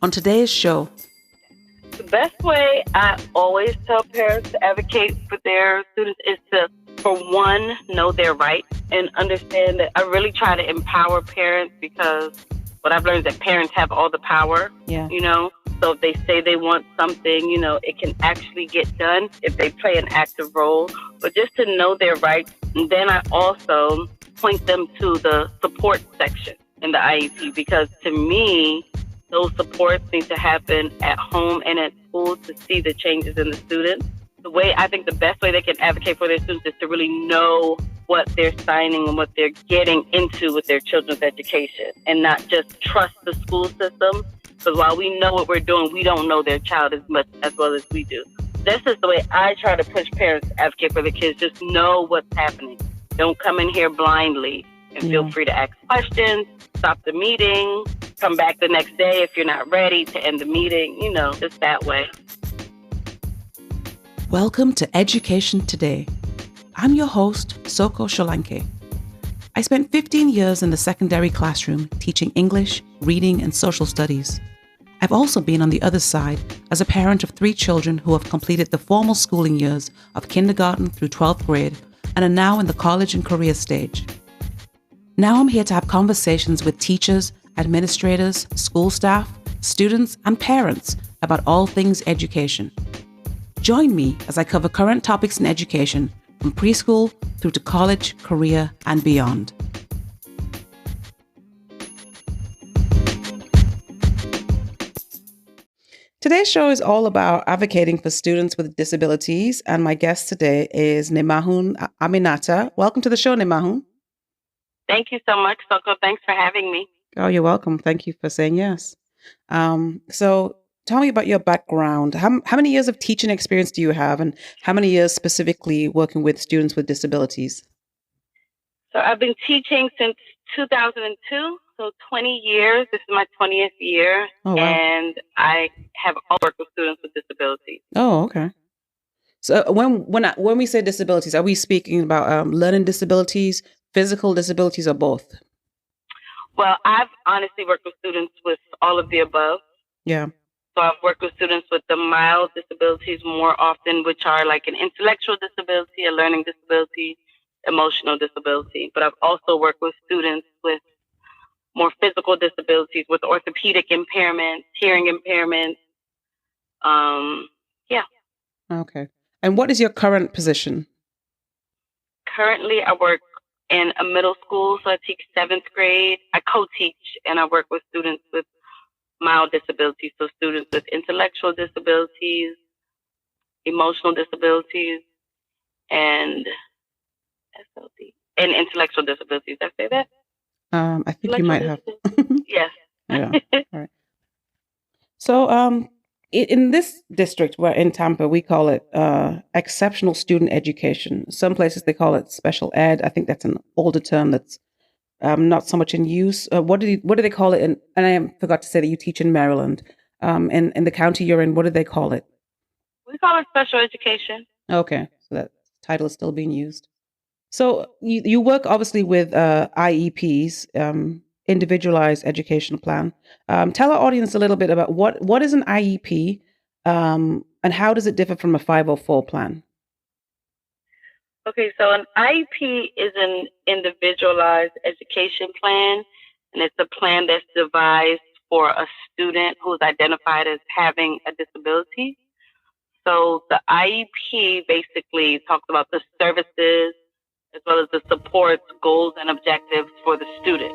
On today's show, The best way I always tell parents to advocate for their students is to, for one, know their rights and understand that I really try to empower parents because what I've learned is that parents have all the power, So if they say they want something, it can actually get done if they play an active role. But just to know their rights. And then I also point them to the support section in the IEP because to me, those supports need to happen at home and at school to see the changes in the students. I think the best way they can advocate for their students is to really know what they're signing and what they're getting into with their children's education and not just trust the school system. Because while we know what we're doing, we don't know their child as well as we do. This is the way I try to push parents to advocate for their kids. Just know what's happening. Don't come in here blindly and feel free to ask questions, stop the meeting, come back the next day if you're not ready to end the meeting, just that way. Welcome to Education Today. I'm your host, Solanke. I spent 15 years in the secondary classroom teaching English, reading, and social studies. I've also been on the other side as a parent of 3 children who have completed the formal schooling years of kindergarten through 12th grade and are now in the college and career stage. Now I'm here to have conversations with teachers, administrators, school staff, students, and parents about all things education. Join me as I cover current topics in education from preschool through to college, career, and beyond. Today's show is all about advocating for students with disabilities, and my guest today is Nemahun Aminata. Welcome to the show, Nemahun. Thank you so much, Soko. Thanks for having me. Oh, you're welcome. Thank you for saying yes. So tell me about your background. How many years of teaching experience do you have, and how many years specifically working with students with disabilities? So I've been teaching since 2002, so 20 years. This is my 20th year, Oh, wow. And I have all worked with students with disabilities. Oh, okay. So when we say disabilities, are we speaking about learning disabilities, physical disabilities, or both? Well, I've honestly worked with students with all of the above. Yeah. So I've worked with students with the mild disabilities more often, which are like an intellectual disability, a learning disability, emotional disability. But I've also worked with students with more physical disabilities, with orthopedic impairments, hearing impairments. Yeah. Okay. And what is your current position? Currently, I work in a middle school, so I teach 7th grade. I co-teach, and I work with students with mild disabilities, so students with intellectual disabilities, emotional disabilities, and SLD, and intellectual disabilities. Did I say that? I think you might have. Yes. Yeah. All right. So, in this district, where in Tampa, we call it exceptional student education. Some places they call it special ed. I think that's an older term that's not so much in use. What do they call it? And I forgot to say that you teach in Maryland. In the county you're in, what do they call it? We call it special education. Okay, so that title is still being used. So you work obviously with IEPs, individualized educational plan. Tell our audience a little bit about what is an IEP, and how does it differ from a 504 plan? Okay, so an IEP is an individualized education plan, and it's a plan that's devised for a student who is identified as having a disability. So the IEP basically talks about the services as well as the supports, goals, and objectives for the student.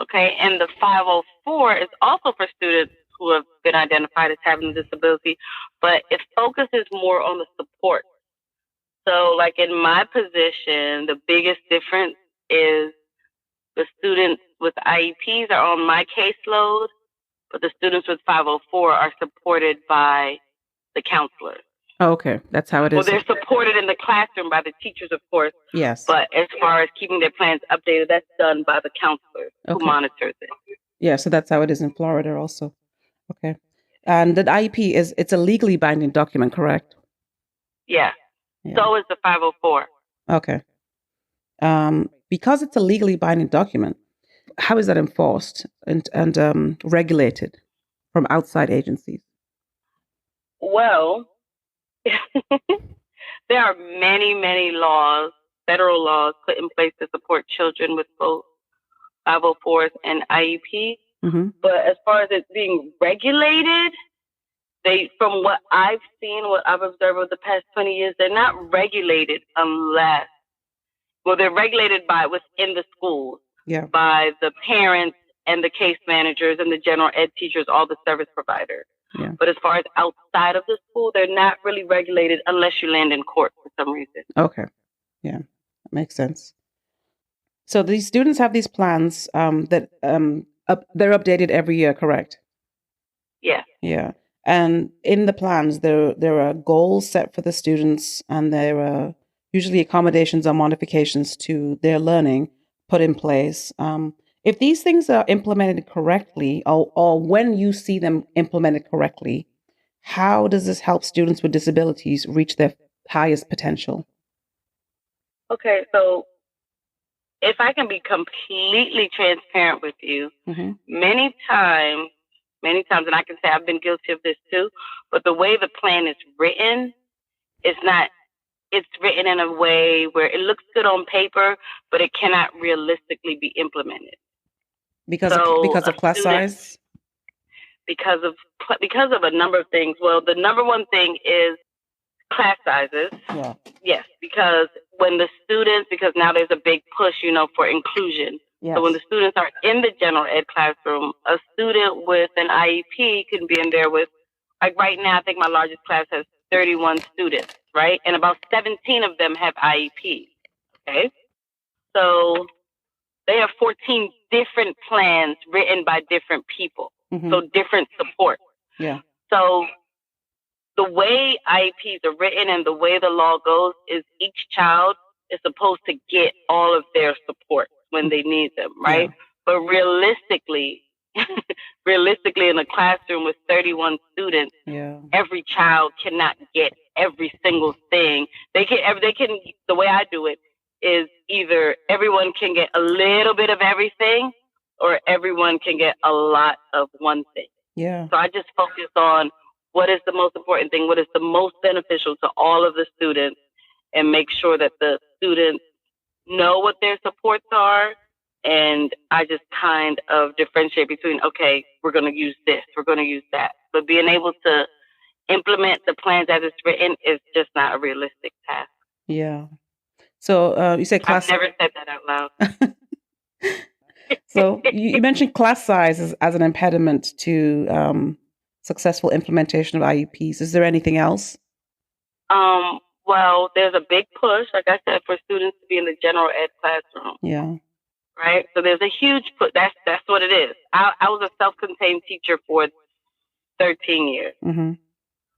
Okay, and the 504 is also for students who have been identified as having a disability, but it focuses more on the support. So like in my position, the biggest difference is the students with IEPs are on my caseload, but the students with 504 are supported by the counselors. Oh, okay, that's how it is. Well, they're supported in the classroom by the teachers, of course. Yes. But as far as keeping their plans updated, that's done by the counselors who monitors it. Yeah, so that's how it is in Florida also. Okay. And the IEP it's a legally binding document, correct? Yeah. So is the 504. Okay. Because it's a legally binding document, how is that enforced and regulated? from outside agencies? Well, there are many, many laws, federal laws put in place to support children with both 504s and IEP. Mm-hmm. But as far as it being regulated, from what I've seen, what I've observed over the past 20 years, they're not regulated unless, they're regulated by within the schools, by the parents and the case managers and the general ed teachers, all the service providers. Yeah. But as far as outside of the school, they're not really regulated unless you land in court for some reason. Okay. Yeah, that makes sense. So these students have these plans that they're updated every year, correct? Yeah. Yeah. And in the plans, there are goals set for the students, and there are usually accommodations or modifications to their learning put in place. If these things are implemented correctly, or when you see them implemented correctly, how does this help students with disabilities reach their highest potential? Okay, so if I can be completely transparent with you, mm-hmm. many times, and I can say I've been guilty of this too, but the way the plan is written, it's written in a way where it looks good on paper, but it cannot realistically be implemented. Because of class size? Because of a number of things. Well, the number one thing is class sizes. Yeah. Yes, because now there's a big push, for inclusion. Yes. So when the students are in the general ed classroom, a student with an IEP can be in there with, like right now, I think my largest class has 31 students, right? And about 17 of them have IEPs, okay? So they have 14 different plans written by different people. Mm-hmm. So different support. Yeah. So the way IEPs are written and the way the law goes is each child is supposed to get all of their support when they need them, right? Yeah. But realistically, in a classroom with 31 students, every child cannot get every single thing. They can. The way I do it is either everyone can get a little bit of everything, or everyone can get a lot of one thing. Yeah. So I just focus on what is the most important thing, what is the most beneficial to all of the students, and make sure that the students know what their supports are. And I just kind of differentiate between, okay, we're going to use this, we're going to use that. But being able to implement the plans as it's written is just not a realistic task. Yeah. So you said class. I've never said that out loud. So you mentioned class size as an impediment to successful implementation of IEPs. Is there anything else? Well, there's a big push, like I said, for students to be in the general ed classroom. Yeah. Right? So there's a huge push. That's what it is. I was a self-contained teacher for 13 years. Mm-hmm.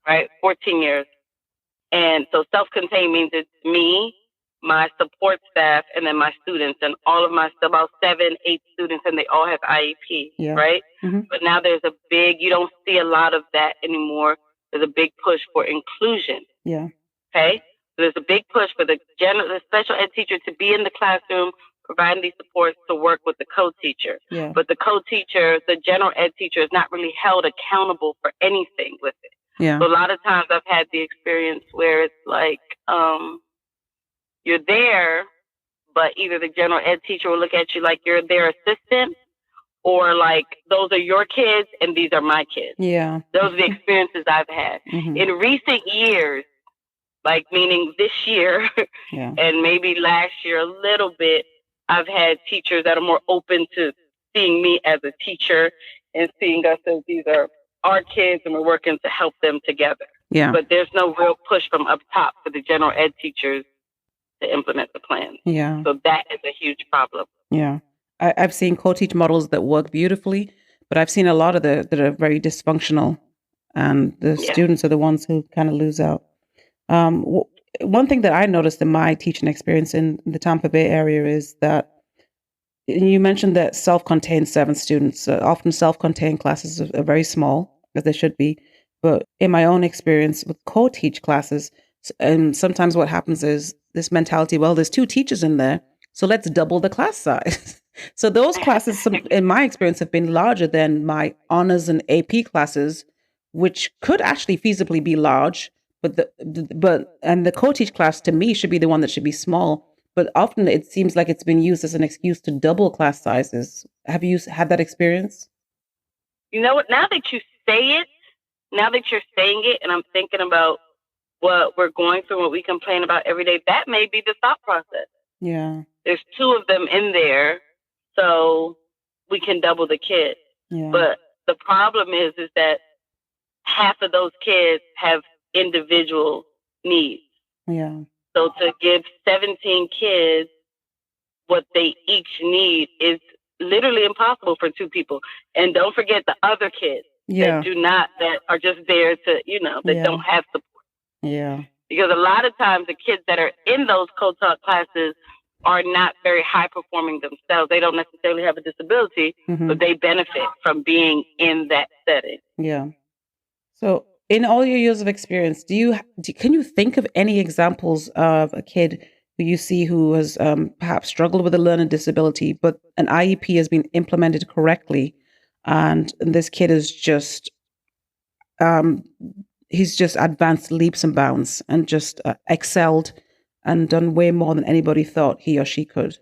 Right? 14 years. And so self-contained means it's me, my support staff, and then my students, and all of about 7, 8 students, and they all have IEP, right? Mm-hmm. But now you don't see a lot of that anymore. There's a big push for inclusion. Yeah. Okay? So there's a big push for the special ed teacher to be in the classroom, providing these supports to work with the co-teacher. Yeah. But the co-teacher, the general ed teacher, is not really held accountable for anything with it. Yeah. So a lot of times I've had the experience where it's like, you're there, but either the general ed teacher will look at you like you're their assistant, or like, those are your kids and these are my kids. Yeah. Those are the experiences I've had. Mm-hmm. In recent years, like meaning this year and maybe last year a little bit, I've had teachers that are more open to seeing me as a teacher and seeing us as these are our kids and we're working to help them together. Yeah. But there's no real push from up top for the general ed teachers to implement the plan. Yeah. So that is a huge problem. Yeah. I've seen co-teach models that work beautifully, but I've seen a lot of that are very dysfunctional, and the students are the ones who kind of lose out. One thing that I noticed in my teaching experience in the Tampa Bay area is that you mentioned that self-contained 7 students, often self-contained classes are very small, as they should be. But in my own experience with co-teach classes, and sometimes what happens is this mentality, well, there's 2 teachers in there, so let's double the class size. So those classes, in my experience, have been larger than my honors and AP classes, which could actually feasibly be large. But the co-teach class to me should be the one that should be small. But often it seems like it's been used as an excuse to double class sizes. Have you had that experience? You know what? Now that you say it, now that you're saying it, and I'm thinking about what we're going through, what we complain about every day, that may be the thought process. Yeah. There's 2 of them in there, so we can double the kids. Yeah. But the problem is that half of those kids have individual needs. Yeah. So to give 17 kids what they each need is literally impossible for 2 people. And don't forget the other kids that are just there to, that don't have support. Yeah. Because a lot of times the kids that are in those co-taught classes are not very high performing themselves. They don't necessarily have a disability, but they benefit from being in that setting. Yeah. So in all your years of experience, can you think of any examples of a kid who you see who has perhaps struggled with a learning disability, but an IEP has been implemented correctly, and this kid is just he's just advanced leaps and bounds and just excelled and done way more than anybody thought he or she could?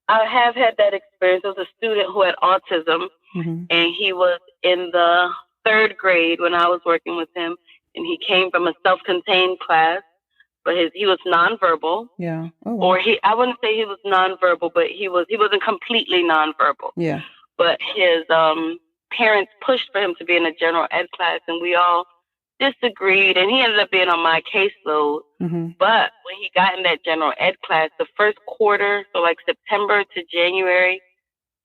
I have had that experience. There was a student who had autism, and he was in the 3rd grade when I was working with him, and he came from a self-contained class, but he was nonverbal. Yeah. Oh, wow. Or I wouldn't say he was nonverbal, but he wasn't completely nonverbal. Yeah. But his parents pushed for him to be in a general ed class, and we all disagreed, and he ended up being on my caseload. But when he got in that general ed class, the first quarter, so like September to January,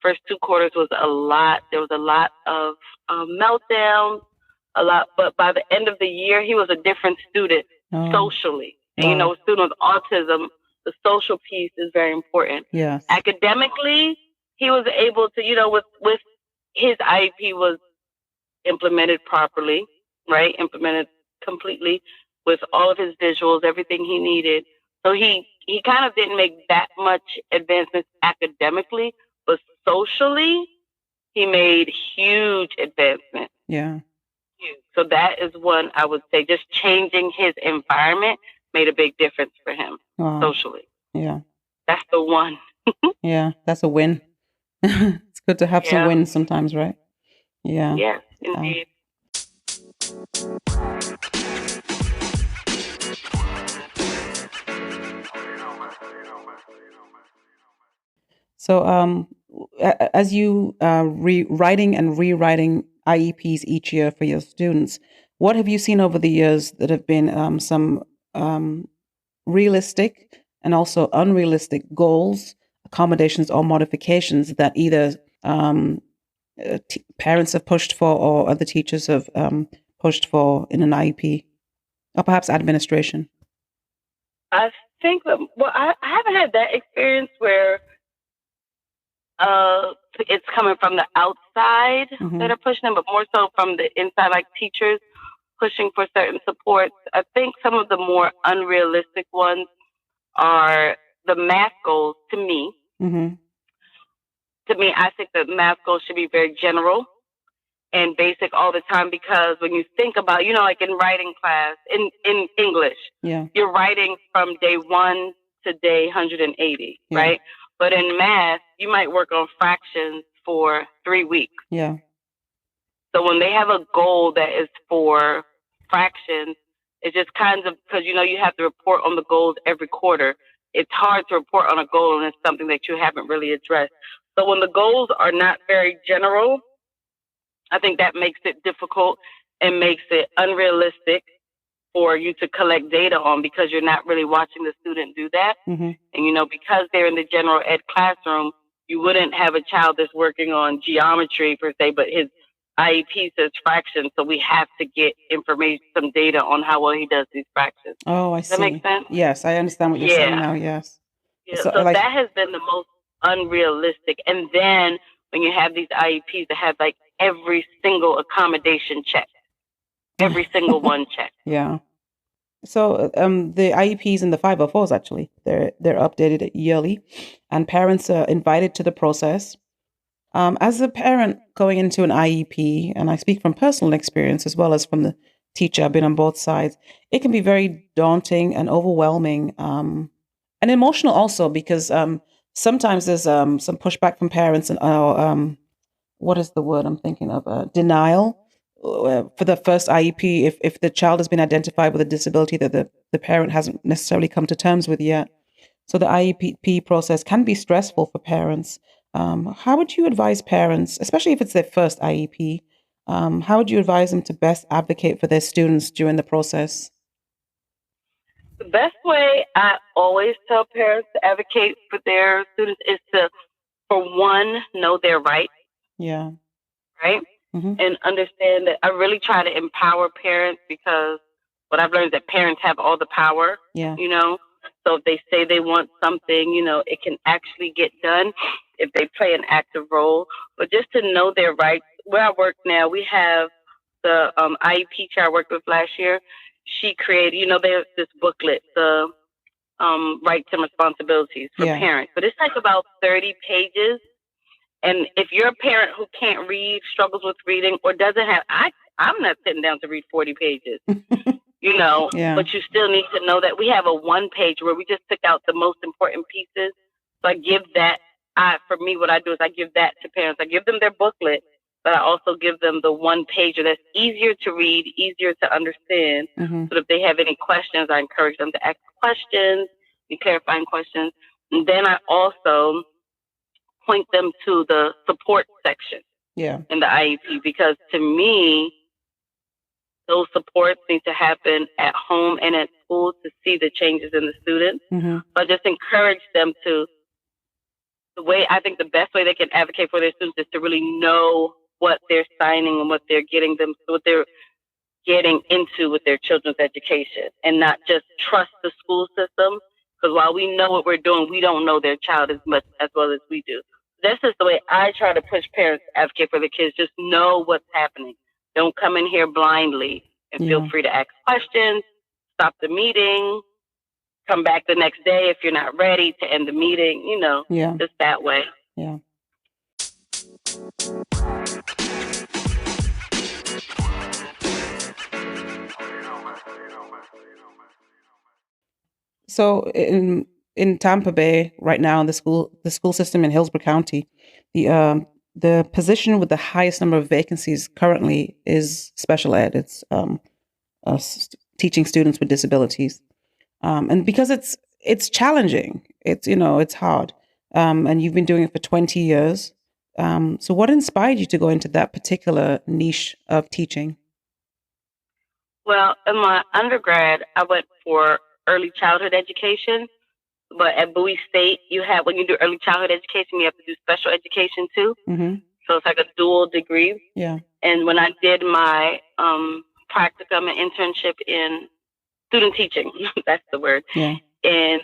first 2 quarters was a lot. There was a lot of meltdowns, but by the end of the year, he was a different student socially. And, a student with autism, the social piece is very important. Yes. Academically, he was able to, with his IEP was implemented properly, right? Implemented completely with all of his visuals, everything he needed. So he kind of didn't make that much advancements academically, but socially, he made huge advancements. Yeah. So that is one I would say, just changing his environment made a big difference for him socially. Yeah. That's the one. Yeah, that's a win. It's good to have some wins sometimes, right? Yeah. Yes, indeed. So, as you writing and rewriting IEPs each year for your students, what have you seen over the years that have been some realistic and also unrealistic goals, accommodations, or modifications that either parents have pushed for or other teachers have pushed for in an IEP, or perhaps administration? I think I haven't had that experience where it's coming from the outside that are pushing them, but more so from the inside, like teachers pushing for certain supports. I think some of the more unrealistic ones are the math goals to me. To me, I think the math goals should be very general and basic all the time, because when you think about, like in writing class, in English, you're writing from day 1 to day 180, right? But in math, you might work on fractions for 3 weeks. Yeah. So when they have a goal that is for fractions, it's just kind of, because, you have to report on the goals every quarter. It's hard to report on a goal and it's something that you haven't really addressed. So when the goals are not very general, I think that makes it difficult and makes it unrealistic for you to collect data on, because you're not really watching the student do that. And, because they're in the general ed classroom, you wouldn't have a child that's working on geometry per se, but his IEP says fractions. So we have to get information, some data on how well he does these fractions. Oh, I see. Does that make sense? Yes, I understand what you're saying now. Yes. Yeah, so that has been the most unrealistic. And then when you have these IEPs that have like every single accommodation check, every single one check. Yeah. So the IEPs and the 504s, actually, they're updated yearly, and parents are invited to the process. As a parent going into an IEP, and I speak from personal experience as well as from the teacher, I've been on both sides, it can be very daunting and overwhelming, and emotional also, because sometimes there's some pushback from parents, and what is the word I'm thinking of? Denial for the first IEP, if the child has been identified with a disability that the parent hasn't necessarily come to terms with yet. So the IEP process can be stressful for parents. How would you advise parents, especially if it's their first IEP, how would you advise them to best advocate for their students during the process? The best way I always tell parents to advocate for their students is to, for one, know their rights, Yeah. right? Hmm. And understand that I really try to empower parents, because what I've learned is that parents have all the power, Yeah. you know. So if they say they want something, it can actually get done if they play an active role. But just to know their rights. Where I work now, we have the IEP chair I worked with last year. She created, there's this booklet, the rights and responsibilities for Yeah. parents. But it's like about 30 pages. And if you're a parent who can't read, struggles with reading, or doesn't have, I'm not sitting down to read 40 pages, Yeah. but you still need to know that we have a one page where we just took out the most important pieces. So I give that, for me, what I do is I give that to parents. I give them their booklet, but I also give them the one pager that's easier to read, easier to understand. Hmm. So if they have any questions, I encourage them to ask questions and clarifying questions. And then I also point them to the support section Yeah. in the IEP, because to me, those supports need to happen at home and at school to see the changes in the students. Hmm. But just encourage them to, I think the best way they can advocate for their students is to really know what they're signing and what they're getting into with their children's education, and not just trust the school system. Because while we know what we're doing, we don't know their child as well as we do. This is the way I try to push parents to advocate for their kids. Just know what's happening. Don't come in here blindly, and feel free to ask questions. Stop the meeting. Come back the next day if you're not ready to end the meeting. Just that way. Yeah. So in Tampa Bay right now, in the school system in Hillsborough County, the position with the highest number of vacancies currently is special ed. It's teaching students with disabilities, and because it's challenging, it's hard, and you've been doing it for 20 years. So what inspired you to go into that particular niche of teaching? Well, in my undergrad, I went for early childhood education. But at Bowie State, when you do early childhood education, you have to do special education too. Mm-hmm. So it's like a dual degree. Yeah. And when I did my practicum and internship in student teaching, that's the word. Yeah. In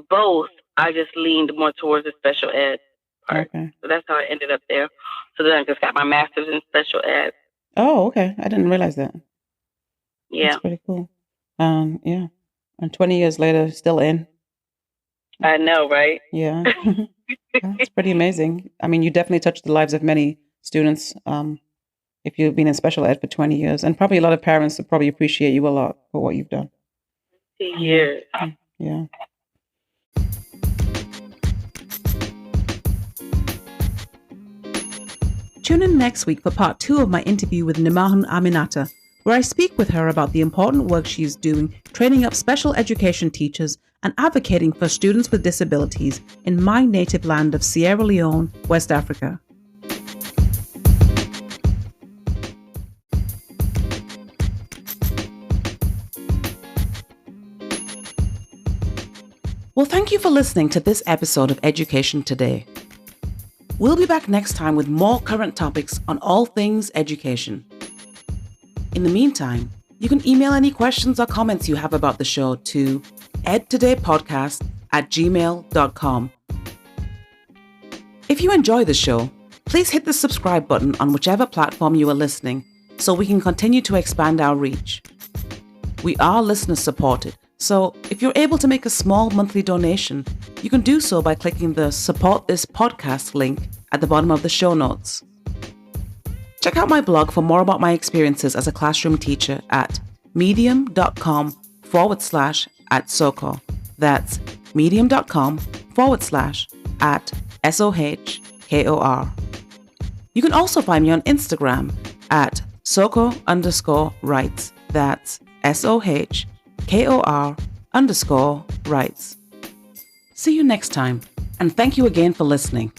both, I just leaned more towards the special ed part. Okay. So that's how I ended up there. So then I just got my master's in special ed. Oh, okay. I didn't realize that. Yeah. That's pretty cool. Yeah. And 20 years later, still in. I know, right? Yeah. That's pretty amazing. I mean, you definitely touched the lives of many students if you've been in special ed for 20 years. And probably a lot of parents would probably appreciate you a lot for what you've done. Years. Yeah. Tune in next week for part 2 of my interview with Nemahun Aminata, where I speak with her about the important work she's doing training up special education teachers and advocating for students with disabilities in my native land of Sierra Leone, West Africa. Well, thank you for listening to this episode of Education Today. We'll be back next time with more current topics on all things education. In the meantime, you can email any questions or comments you have about the show to edtodaypodcast@gmail.com. If you enjoy the show, please hit the subscribe button on whichever platform you are listening so we can continue to expand our reach. We are listener supported, so if you're able to make a small monthly donation, you can do so by clicking the Support This Podcast link at the bottom of the show notes. Check out my blog for more about my experiences as a classroom teacher at medium.com/@SoCo. That's medium.com/@SOHKOR. You can also find me on Instagram at SoCo_writes. That's SOHKOR_writes. See you next time, and thank you again for listening.